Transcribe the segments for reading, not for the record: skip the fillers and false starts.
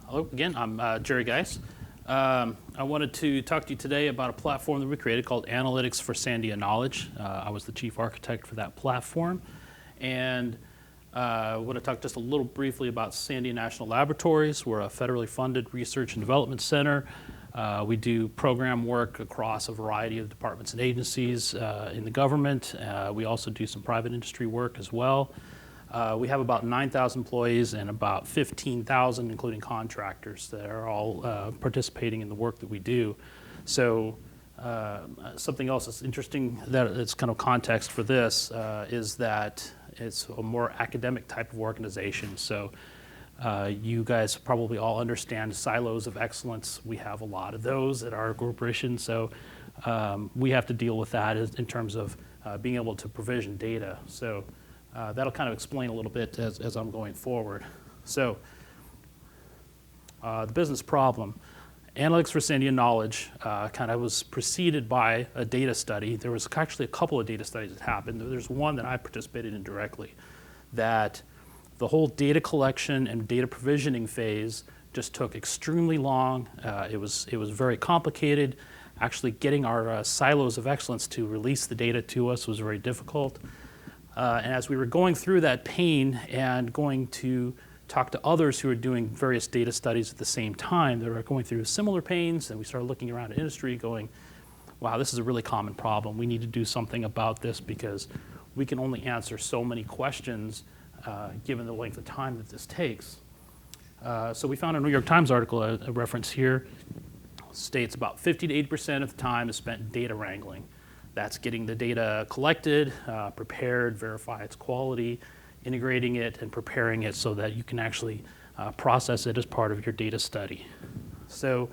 Hello again, I'm Gerry Giese. I wanted to talk to you today about a platform that we created called Analytics for Sandia Knowledge. I was the chief architect for that platform. And I want to talk just a little briefly about Sandia National Laboratories. We're a federally funded research and development center. We do program work across a variety of departments and agencies in the government. We also do some private industry work as well. We have about 9,000 employees and about 15,000, including contractors, that are all participating in the work that we do. So something else that's interesting, that it's kind of context for this, is that it's a more academic type of organization. So you guys probably all understand silos of excellence. We have a lot of those at our corporation. So we have to deal with that in terms of being able to provision data. So that'll kind of explain a little bit as I'm going forward. So the business problem. Analytics for Sandia Knowledge kind of was preceded by a data study. There was actually a couple of data studies that happened. There's one that I participated in directly, that the whole data collection and data provisioning phase just took extremely long. It was very complicated. Actually getting our silos of excellence to release the data to us was very difficult. And as we were going through that pain and going to talk to others who were doing various data studies at the same time that were going through similar pains, and we started looking around the industry going, wow, this is a really common problem. We need to do something about this because we can only answer so many questions given the length of time that this takes. So we found a New York Times article, a reference here, states about 50 to 80% of the time is spent in data wrangling. That's getting the data collected, prepared, verify its quality, integrating it, and preparing it so that you can actually process it as part of your data study. So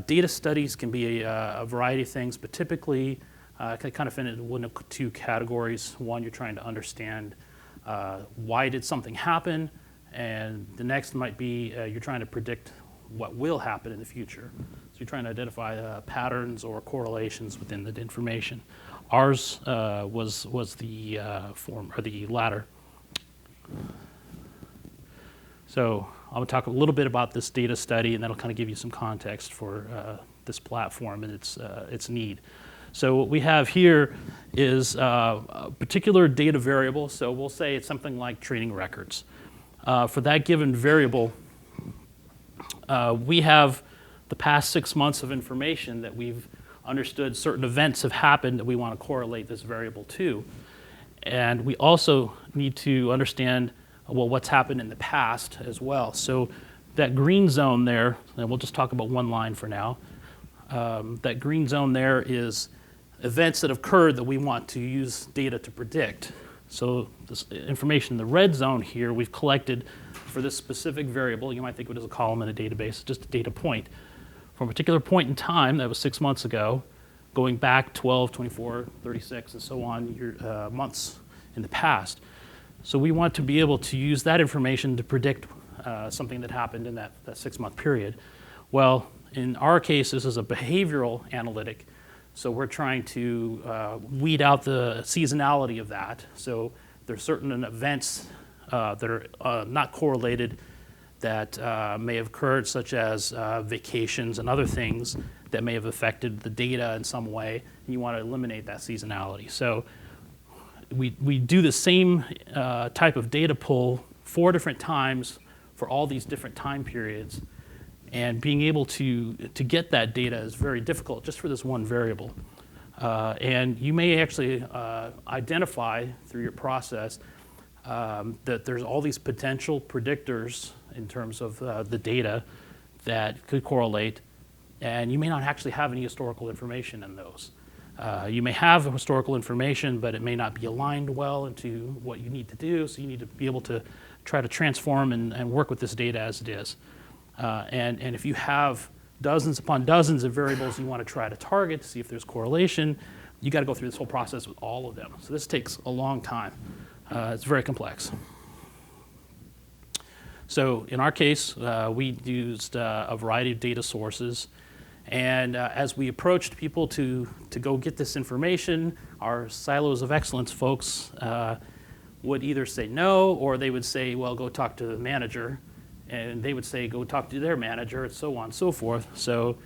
data studies can be a variety of things, but typically can kind of fit into one of two categories. One, you're trying to understand why did something happen, and the next might be you're trying to predict what will happen in the future. So you're trying to identify patterns or correlations within the information. Ours was the form, or the latter. So I'm going to talk a little bit about this data study, and that'll kind of give you some context for this platform and its need. So what we have here is a particular data variable. So we'll say it's something like training records. For that given variable, we have the past 6 months of information that we've understood certain events have happened that we want to correlate this variable to. And we also need to understand, well, what's happened in the past as well. So that green zone there, and we'll just talk about one line for now, that green zone there is events that have occurred that we want to use data to predict. So this information in the red zone here we've collected for this specific variable. You might think of it as a column in a database, it's just a data point. From a particular point in time, that was 6 months ago, going back 12, 24, 36, and so on, months in the past. So we want to be able to use that information to predict something that happened in that 6 month period. Well, in our case, this is a behavioral analytic. So we're trying to weed out the seasonality of that. So there's certain events that are not correlated that may have occurred, such as vacations and other things that may have affected the data in some way, and you want to eliminate that seasonality. So we do the same type of data pull 4 different times for all these different time periods, and being able to get that data is very difficult just for this one variable. And you may actually identify through your process that there's all these potential predictors in terms of the data that could correlate, and you may not actually have any historical information in those. You may have historical information, but it may not be aligned well into what you need to do, so you need to be able to try to transform and work with this data as it is. And if you have dozens upon dozens of variables you want to try to target to see if there's correlation, you got to go through this whole process with all of them. So this takes a long time. It's very complex. So in our case, we used a variety of data sources. And as we approached people to go get this information, our silos of excellence folks would either say no, or they would say, well, go talk to the manager. and they would say, go talk to their manager, and so on and so forth. So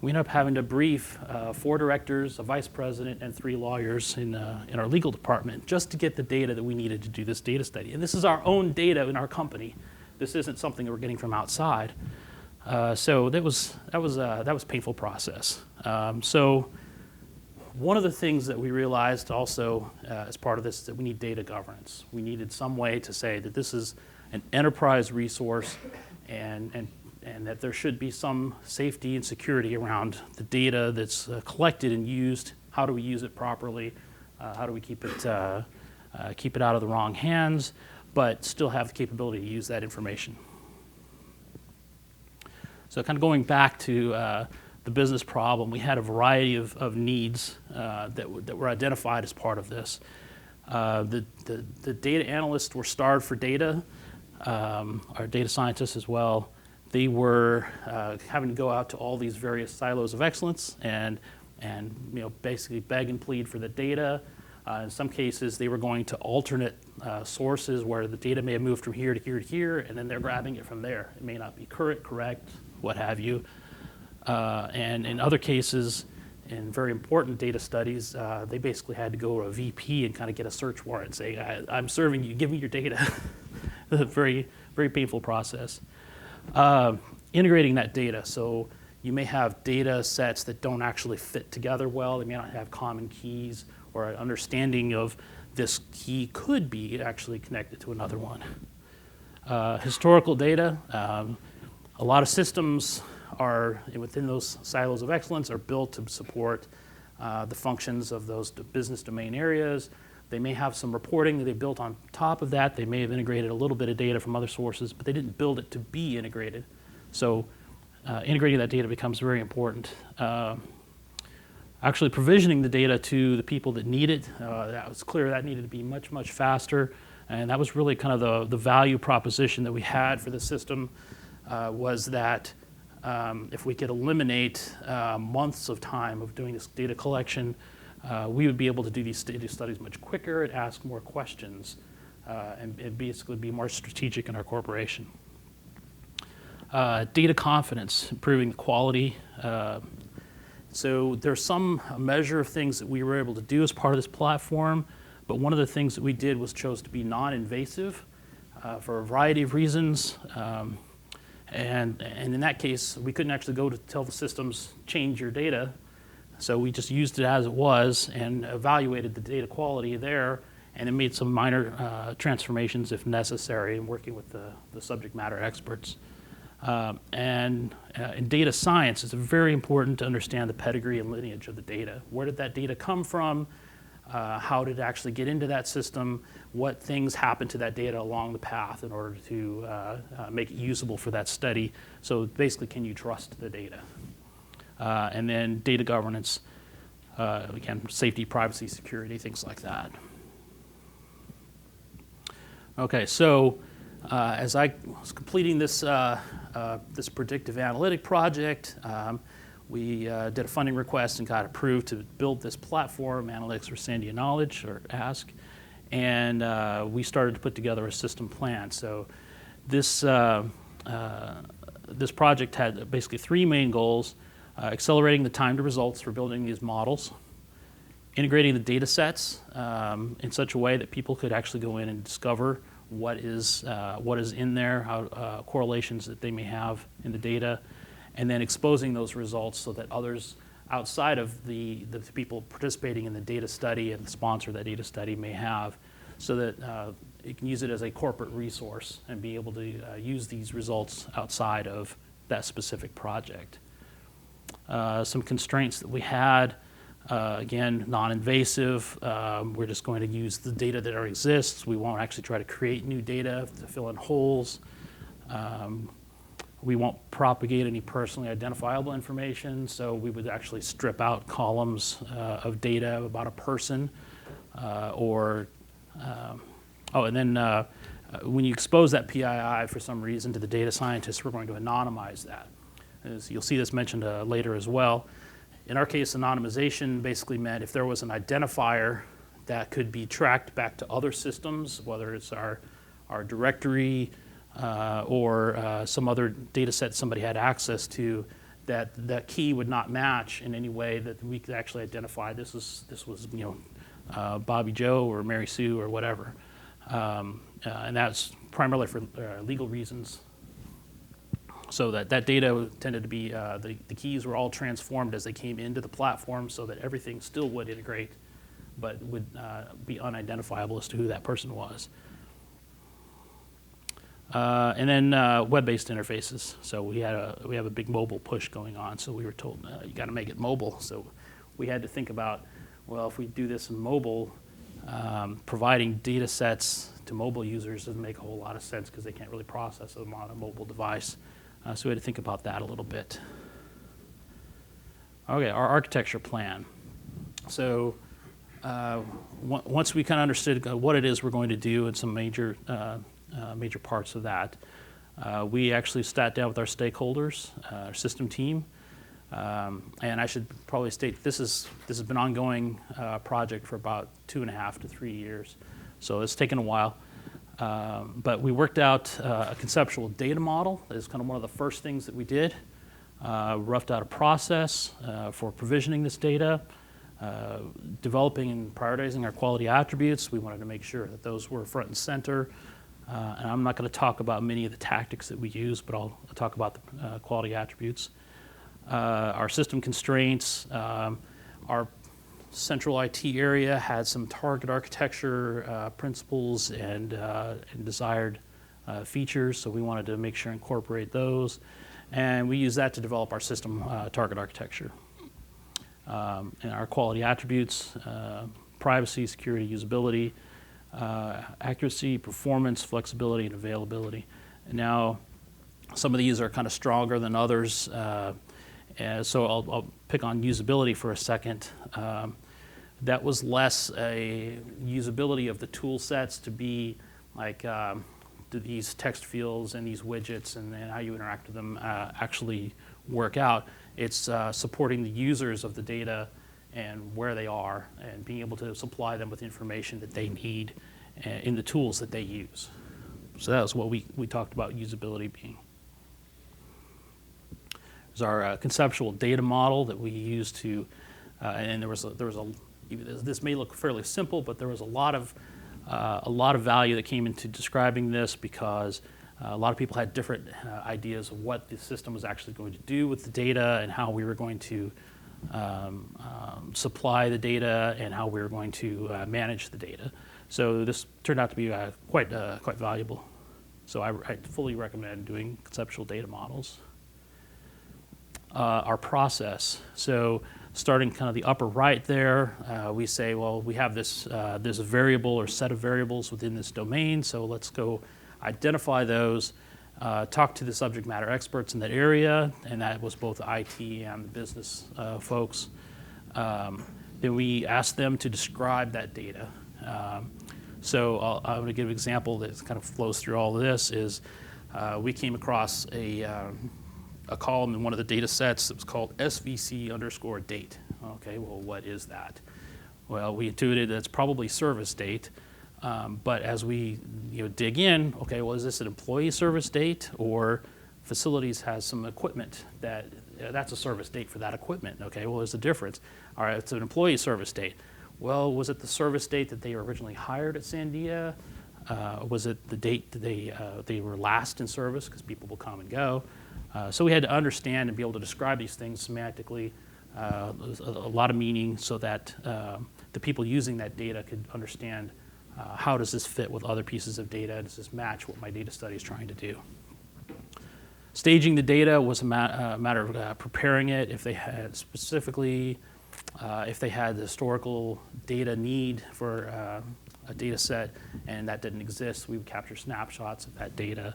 we ended up having to brief 4 directors, a vice president, and 3 lawyers in our legal department just to get the data that we needed to do this data study. And this is our own data in our company. This isn't something that we're getting from outside. So that was a painful process. So one of the things that we realized also as part of this is that we need data governance. We needed some way to say that this is an enterprise resource and that there should be some safety and security around the data that's collected and used. How do we use it properly? How do we keep it out of the wrong hands, but still have the capability to use that information? So kind of going back to the business problem, we had a variety of needs that were identified as part of this. The data analysts were starved for data, our data scientists as well. They were having to go out to all these various silos of excellence and basically beg and plead for the data. In some cases, they were going to alternate sources where the data may have moved from here to here to here, and then they're grabbing it from there. It may not be correct, what have you. And in other cases, in very important data studies, they basically had to go to a VP and kind of get a search warrant saying, I'm serving you, give me your data. A very, very painful process. Integrating that data. So you may have data sets that don't actually fit together well. They may not have common keys, or an understanding of this key could be actually connected to another one. Historical data. A lot of systems are within those silos of excellence are built to support the functions of those business domain areas. They may have some reporting that they built on top of that. They may have integrated a little bit of data from other sources, but they didn't build it to be integrated. So integrating that data becomes very important. Actually provisioning the data to the people that need it, that was clear that needed to be much, much faster. And that was really kind of the value proposition that we had for the system, was that if we could eliminate months of time of doing this data collection, we would be able to do these data studies much quicker and ask more questions and basically be more strategic in our corporation. Data confidence, improving the quality. So there's some measure of things that we were able to do as part of this platform, but one of the things that we did was chose to be non-invasive for a variety of reasons. And in that case, we couldn't actually go to tell the systems, change your data. So we just used it as it was and evaluated the data quality there, and then made some minor transformations if necessary in working with the subject matter experts. In data science, it's very important to understand the pedigree and lineage of the data. Where did that data come from? How did it actually get into that system? What things happened to that data along the path in order to make it usable for that study? So basically, can you trust the data? And then data governance, again, safety, privacy, security, things like that. Okay, so as I was completing this, this predictive analytic project, we did a funding request and got approved to build this platform, Analytics for Sandia Knowledge, or ASK, and we started to put together a system plan. So this, this project had basically 3 main goals: accelerating the time to results for building these models, integrating the data sets in such a way that people could actually go in and discover what is in there, how correlations that they may have in the data, and then exposing those results so that others outside of the people participating in the data study and the sponsor of that data study may have, so that it can use it as a corporate resource and be able to use these results outside of that specific project. Some constraints that we had, again, non-invasive. We're just going to use the data that already exists. We won't actually try to create new data to fill in holes. We won't propagate any personally identifiable information, so we would actually strip out columns of data about a person. And then when you expose that PII for some reason to the data scientists, we're going to anonymize that. As you'll see this mentioned later as well. In our case, anonymization basically meant if there was an identifier that could be tracked back to other systems, whether it's our directory, or some other data set somebody had access to, that key would not match in any way that we could actually identify this was Bobby Joe or Mary Sue or whatever. And that's primarily for legal reasons. So that data tended to be, the keys were all transformed as they came into the platform so that everything still would integrate, but would be unidentifiable as to who that person was. And then web-based interfaces. So we have a big mobile push going on. So we were told you got to make it mobile. So we had to think about, well, if we do this in mobile, providing data sets to mobile users doesn't make a whole lot of sense because they can't really process them on a mobile device. So we had to think about that a little bit. Okay, our architecture plan. So once we kind of understood what it is we're going to do and some major parts of that, we actually sat down with our stakeholders, our system team, and I should probably state this has been an ongoing project for about 2.5 to 3 years, so it's taken a while. But we worked out a conceptual data model. That is kind of one of the first things that we did. Roughed out a process for provisioning this data, developing and prioritizing our quality attributes. We wanted to make sure that those were front and center. And I'm not going to talk about many of the tactics that we use, but I'll talk about the quality attributes. Our system constraints, our central IT area had some target architecture principles and desired features, so we wanted to make sure to incorporate those. And we use that to develop our system target architecture. And our quality attributes, privacy, security, usability, accuracy, performance, flexibility, and availability. And now some of these are kind of stronger than others. So I'll pick on usability for a second. That was less a usability of the tool sets to be like do these text fields and these widgets and how you interact with them actually work out. It's supporting the users of the data and where they are and being able to supply them with information that they need in the tools that they use. So that was what we talked about usability being. There's our conceptual data model that we used to, and there was a this may look fairly simple, but there was a lot of value that came into describing this because a lot of people had different ideas of what the system was actually going to do with the data and how we were going to supply the data and how we were going to manage the data. So this turned out to be quite valuable. So I fully recommend doing conceptual data models. Our process. So starting kind of the upper right there, we say, well, we have this variable or set of variables within this domain, so let's go identify those, talk to the subject matter experts in that area, and that was both IT and the business folks. Then we asked them to describe that data. So I'm going to give an example that kind of flows through all of this is we came across a column in one of the data sets that was called SVC_date. Okay, well, what is that? Well, we intuited that's probably service date, but as we dig in, okay, well, is this an employee service date or facilities has some equipment that's a service date for that equipment? Okay, well, there's a difference. All right, it's an employee service date. Well, was it the service date that they were originally hired at Sandia? Was it the date that they were last in service? Because people will come and go. So we had to understand and be able to describe these things semantically, a lot of meaning so that the people using that data could understand how does this fit with other pieces of data? Does this match what my data study is trying to do? Staging the data was a matter of preparing it. If they had specifically, if they had the historical data need for a data set and that didn't exist, we would capture snapshots of that data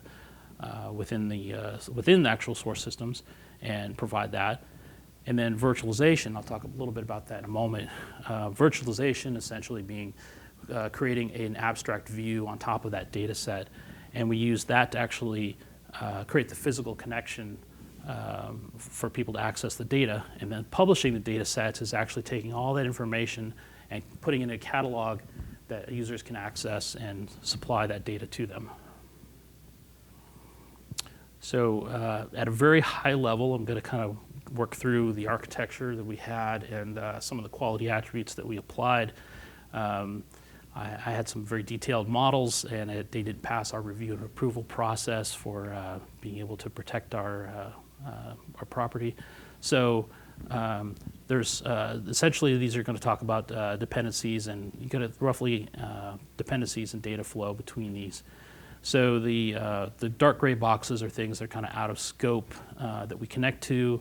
within the actual source systems and provide that. And then virtualization, I'll talk a little bit about that in a moment. Virtualization essentially being creating an abstract view on top of that data set, and we use that to actually create the physical connection for people to access the data. And then publishing the data sets is actually taking all that information and putting it in a catalog that users can access and supply that data to them. So at a very high level, I'm going to kind of work through the architecture that we had and some of the quality attributes that we applied. I had some very detailed models, and they did pass our review and approval process for being able to protect our property. So there's essentially, these are going to talk about dependencies, and you got roughly dependencies and data flow between these. So the dark gray boxes are things that are kind of out of scope that we connect to,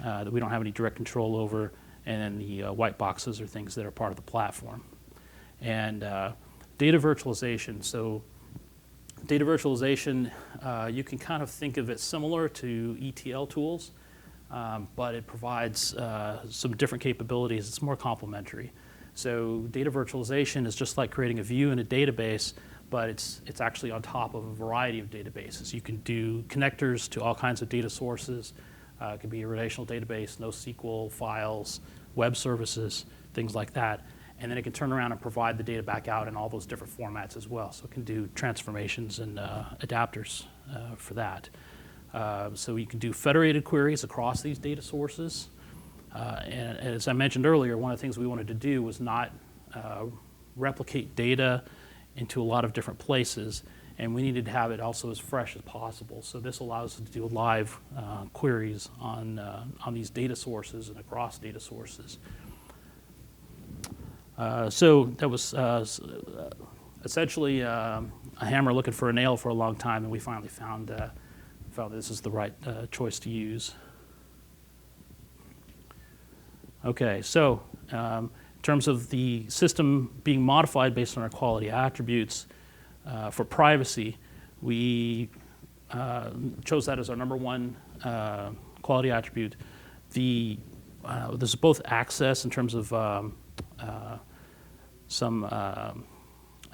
that we don't have any direct control over, and then the white boxes are things that are part of the platform. And data virtualization. So data virtualization, you can kind of think of it similar to ETL tools, but it provides some different capabilities. It's more complementary. So data virtualization is just like creating a view in a database, but it's actually on top of a variety of databases. You can do connectors to all kinds of data sources. It could be a relational database, NoSQL, files, web services, things like that. And then it can turn around and provide the data back out in all those different formats as well. So it can do transformations and adapters for that. So you can do federated queries across these data sources. And as I mentioned earlier, one of the things we wanted to do was not replicate data into a lot of different places, and we needed to have it also as fresh as possible. So this allows us to do live queries on these data sources and across data sources. So that was essentially a hammer looking for a nail for a long time, and we finally found this is the right choice to use. Okay, so in terms of the system being modified based on our quality attributes, for privacy, we chose that as our number one quality attribute. There's both access in terms of some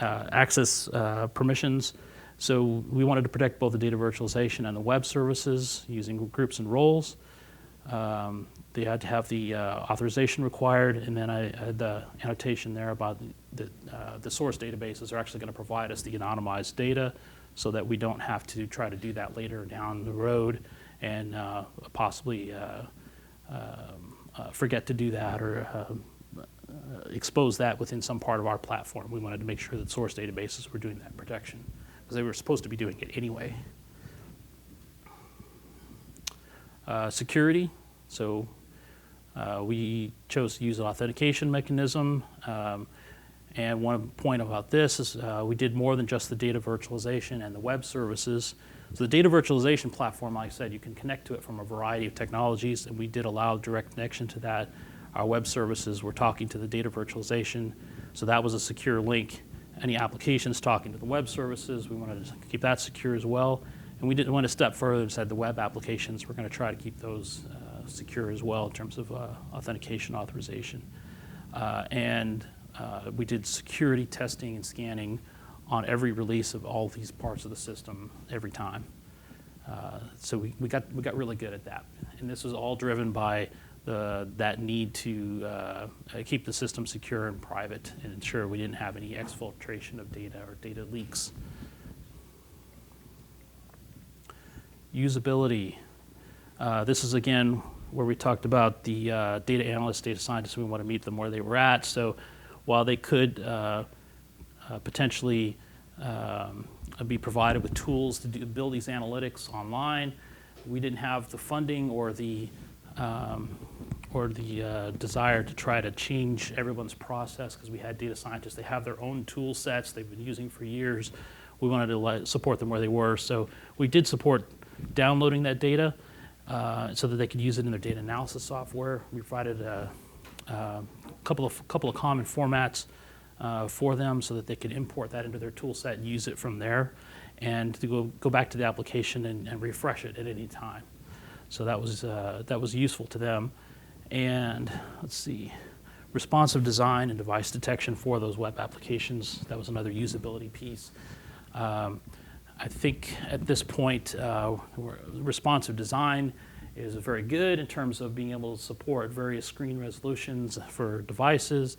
access permissions. So we wanted to protect both the data virtualization and the web services using groups and roles. They had to have the authorization required, and then I had the annotation there about the source databases are actually going to provide us the anonymized data so that we don't have to try to do that later down the road and possibly forget to do that or expose that within some part of our platform. We wanted to make sure that source databases were doing that protection because they were supposed to be doing it anyway. Security. So we chose to use an authentication mechanism. And one point about this is we did more than just the data virtualization and the web services. So the data virtualization platform, like I said, you can connect to it from a variety of technologies, and we did allow direct connection to that. Our web services were talking to the data virtualization, so that was a secure link. Any applications talking to the web services, we wanted to keep that secure as well. And we didn't want to step further and said the web applications, we're going to try to keep those secure as well in terms of authentication authorization. We did security testing and scanning on every release of all these parts of the system every time. So we got really good at that. And this was all driven by that need to keep the system secure and private and ensure we didn't have any exfiltration of data or data leaks. Usability. This is, again, where we talked about the data analysts, data scientists, we want to meet them where they were at. So while they could potentially be provided with tools to build these analytics online, we didn't have the funding or the desire to try to change everyone's process because we had data scientists. They have their own tool sets they've been using for years. We wanted to support them where they were. So we did support downloading that data so that they could use it in their data analysis software. We provided a couple of common formats for them so that they could import that into their tool set and use it from there, and to go back to the application and refresh it at any time. So that was useful to them. And let's see, responsive design and device detection for those web applications. That was another usability piece. I think at this point, responsive design is very good in terms of being able to support various screen resolutions for devices,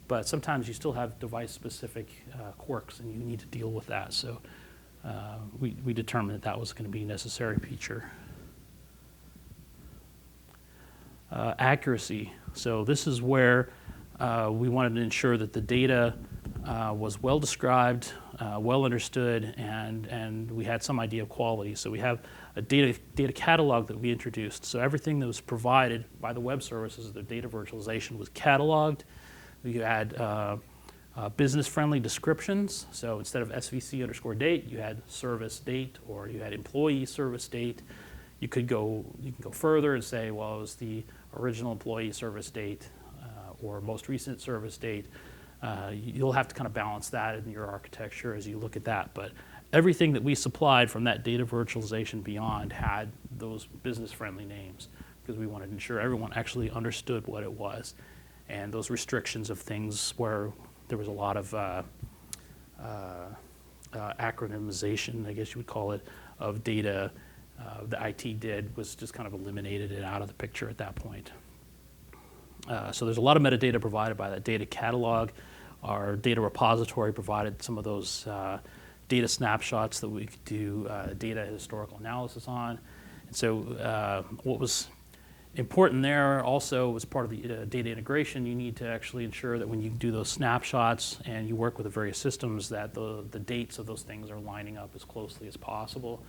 but sometimes you still have device-specific quirks, and you need to deal with that. So we determined that was going to be a necessary feature. Accuracy. So this is where we wanted to ensure that the data was well described, well understood, and we had some idea of quality. So we have a data catalog that we introduced. So everything that was provided by the web services, the data virtualization, was cataloged. You had business-friendly descriptions. So instead of SVC_date, you had service date, or you had employee service date. You can go further and say, well, it was the original employee service date or most recent service date. You'll have to kind of balance that in your architecture as you look at that. But everything that we supplied from that data virtualization beyond had those business-friendly names, because we wanted to ensure everyone actually understood what it was. And those restrictions of things where there was a lot of acronymization, I guess you would call it, of data the IT did was just kind of eliminated it out of the picture at that point. So there's a lot of metadata provided by that data catalog. Our data repository provided some of those data snapshots that we could do data historical analysis on. And so what was important there also was part of the data integration. You need to actually ensure that when you do those snapshots and you work with the various systems, that the dates of those things are lining up as closely as possible.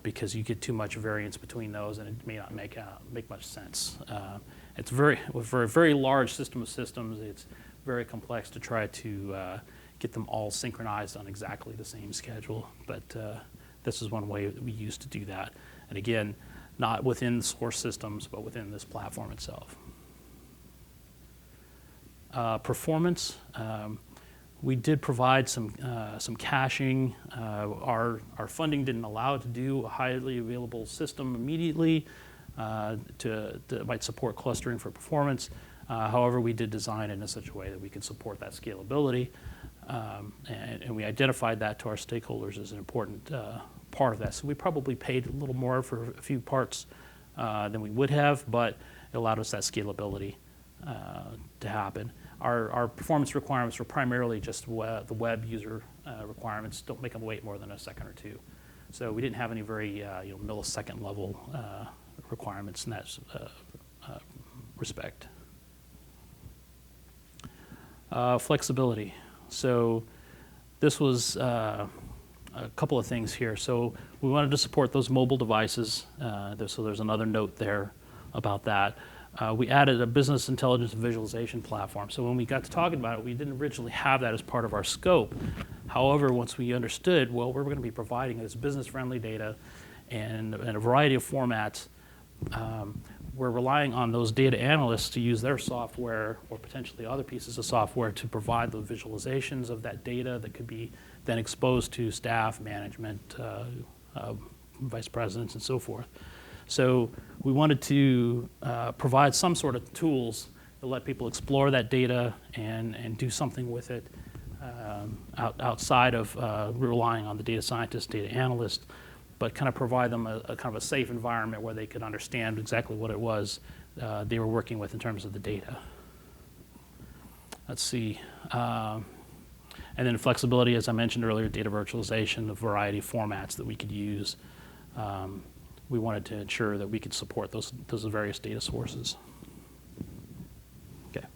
Because you get too much variance between those, and it may not make much sense. It's for a very large system of systems, it's very complex to try to get them all synchronized on exactly the same schedule. But this is one way that we use to do that. And again, not within the source systems, but within this platform itself. Performance. We did provide some caching. Our funding didn't allow it to do a highly available system immediately that might support clustering for performance. However, we did design it in such a way that we could support that scalability. And we identified that to our stakeholders as an important part of that. So we probably paid a little more for a few parts than we would have, but it allowed us that scalability to happen. Our performance requirements were primarily just the web user requirements. Don't make them wait more than a second or two. So we didn't have any very millisecond level requirements in that respect. Flexibility. So this was a couple of things here. So we wanted to support those mobile devices. So there's another note there about that. We added a business intelligence and visualization platform. So when we got to talking about it, we didn't originally have that as part of our scope. However, once we understood, well, we're going to be providing this business-friendly data in a variety of formats, we're relying on those data analysts to use their software or potentially other pieces of software to provide the visualizations of that data that could be then exposed to staff, management, vice presidents, and so forth. So we wanted to provide some sort of tools to let people explore that data and do something with it outside of relying on the data scientist, data analyst, but kind of provide them a kind of a safe environment where they could understand exactly what it was they were working with in terms of the data. Let's see. And then flexibility, as I mentioned earlier, data virtualization, the variety of formats that we could use. We wanted to ensure that we could support those various data sources. Okay.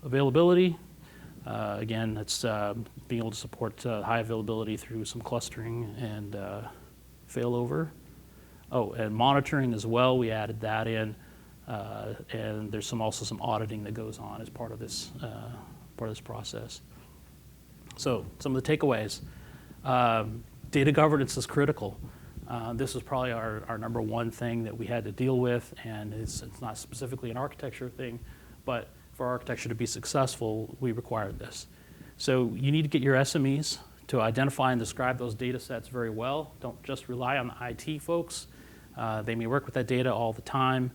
Availability. Again, it's being able to support high availability through some clustering and failover. Oh, and monitoring as well. We added that in, and there's also some auditing that goes on as part of this process. So some of the takeaways: data governance is critical. This is probably our number one thing that we had to deal with, and it's not specifically an architecture thing, but for architecture to be successful, we required this. So you need to get your SMEs to identify and describe those data sets very well. Don't just rely on the IT folks. They may work with that data all the time,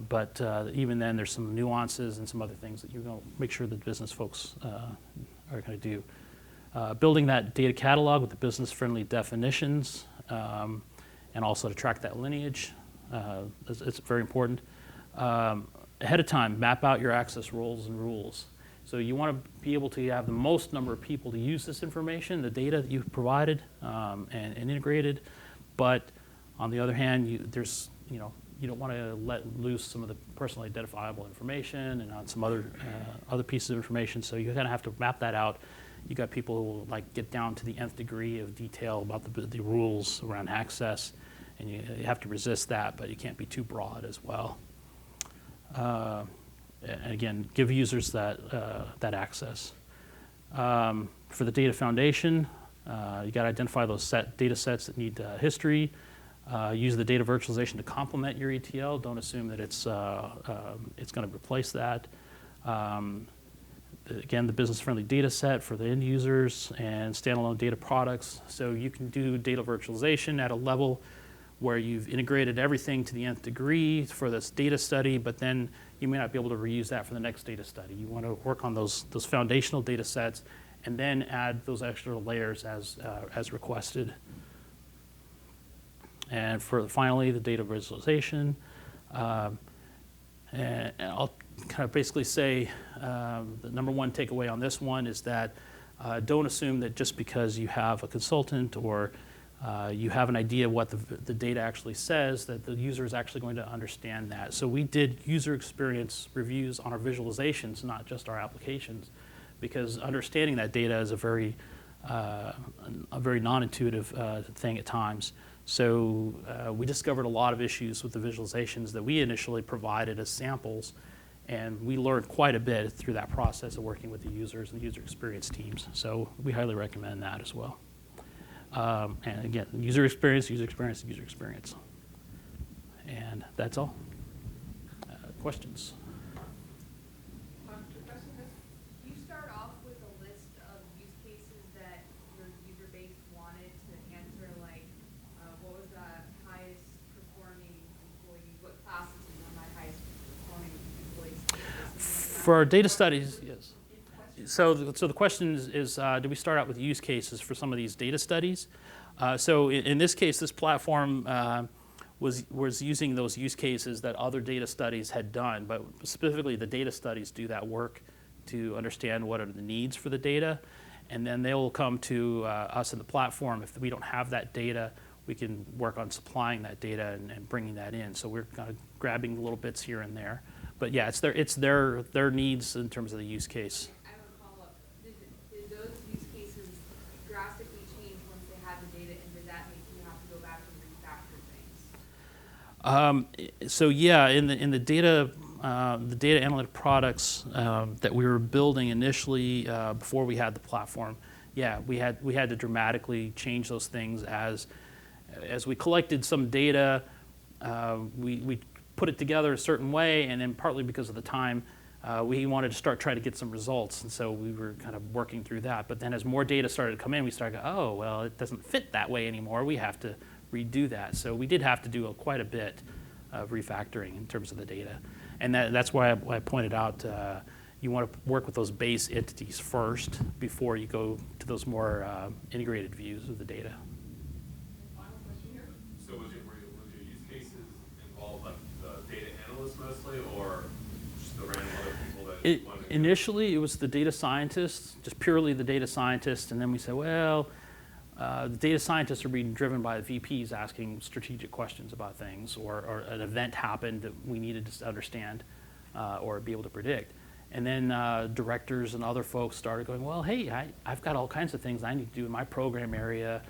but even then there's some nuances and some other things that you're going to make sure that business folks are going to do. Building that data catalog with the business-friendly definitions, and also to track that lineage, it's very important. Ahead of time, map out your access roles and rules. So you want to be able to have the most number of people to use this information, the data that you've provided and integrated. But on the other hand, you don't want to let loose some of the personally identifiable information and on some other pieces of information. So you kind of have to map that out. You got people who will like get down to the nth degree of detail about the rules around access, and you have to resist that, but you can't be too broad as well. And again, give users that access. For the data foundation, you got to identify those data sets that need history. Use the data virtualization to complement your ETL. Don't assume that it's going to replace that. Again, the business-friendly data set for the end users and standalone data products. So you can do data virtualization at a level where you've integrated everything to the nth degree for this data study, but then you may not be able to reuse that for the next data study. You want to work on those foundational data sets and then add those extra layers as requested. And finally, the data visualization. And I'll kind of basically say the number one takeaway on this one is that don't assume that just because you have a consultant or you have an idea of what the data actually says, that the user is actually going to understand that. So we did user experience reviews on our visualizations, not just our applications, because understanding that data is a very non-intuitive thing at times. So we discovered a lot of issues with the visualizations that we initially provided as samples, and we learned quite a bit through that process of working with the users and the user experience teams. So we highly recommend that as well. And again, user experience, user experience, user experience. And that's all. Questions? The question is, do you start off with a list of use cases that your user base wanted to answer, like what was the highest performing employee, what classes is one of my highest performing employees? For our data studies, yes. So the question is do we start out with use cases for some of these data studies? So in this case, this platform was using those use cases that other data studies had done, but specifically the data studies do that work to understand what are the needs for the data, and then they will come to us in the platform. If we don't have that data, we can work on supplying that data and bringing that in. So we're kind of grabbing little bits here and there. But yeah, it's their needs in terms of the use case. I have a follow-up. Did those use cases drastically change once they had the data, and did that make you have to go back and refactor things? So yeah, in the data analytic products that we were building initially before we had the platform, yeah, we had to dramatically change those things as we collected some data. We put it together a certain way, and then partly because of the time, we wanted to start trying to get some results, and so we were kind of working through that. But then as more data started to come in, we started to go, oh, well, it doesn't fit that way anymore. We have to redo that. So we did have to do quite a bit of refactoring in terms of the data. And that's why I pointed out you want to work with those base entities first before you go to those more integrated views of the data. Final question here. So was your use cases involve like the data analysts mostly, or just the random other people that wanted to Initially, it was the data scientists, just purely the data scientists, and then we said, well, the data scientists are being driven by the VPs asking strategic questions about things, or an event happened that we needed to understand or be able to predict. And then directors and other folks started going, well, hey, I've got all kinds of things I need to do in my program area.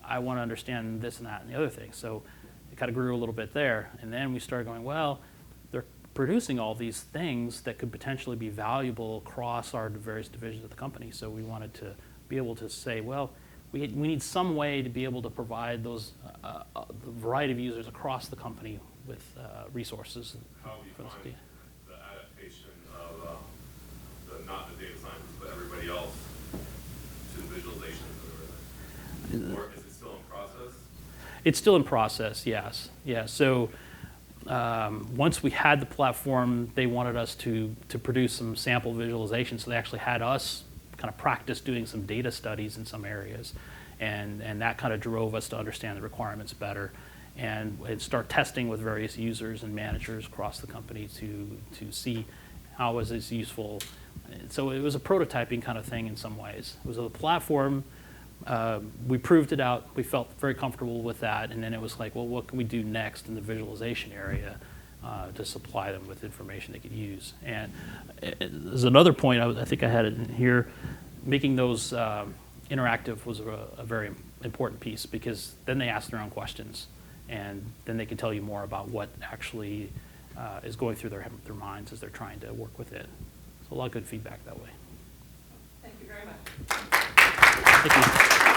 I want to understand this and that and the other thing. So it kind of grew a little bit there. And then we started going, well, they're producing all these things that could potentially be valuable across our various divisions of the company. So we wanted to be able to say, well, we need some way to be able to provide those the variety of users across the company with resources. How do you find the adaptation of not the data scientists, but everybody else to the visualizations and everything? Or is it still in process? It's still in process, yes. Yeah. So once we had the platform, they wanted us to produce some sample visualizations. So they actually had us kind of practice doing some data studies in some areas. And that kind of drove us to understand the requirements better and start testing with various users and managers across the company to see how was this useful So it was a prototyping kind of thing in some ways. It was a platform. We proved it out. We felt very comfortable with that. And then it was like, well, what can we do next in the visualization area to supply them with information they could use? And there's another point, I think I had it in here, making those interactive was a very important piece, because then they ask their own questions, and then they can tell you more about what actually is going through their minds as they're trying to work with it. So a lot of good feedback that way. Thank you very much. Thank you.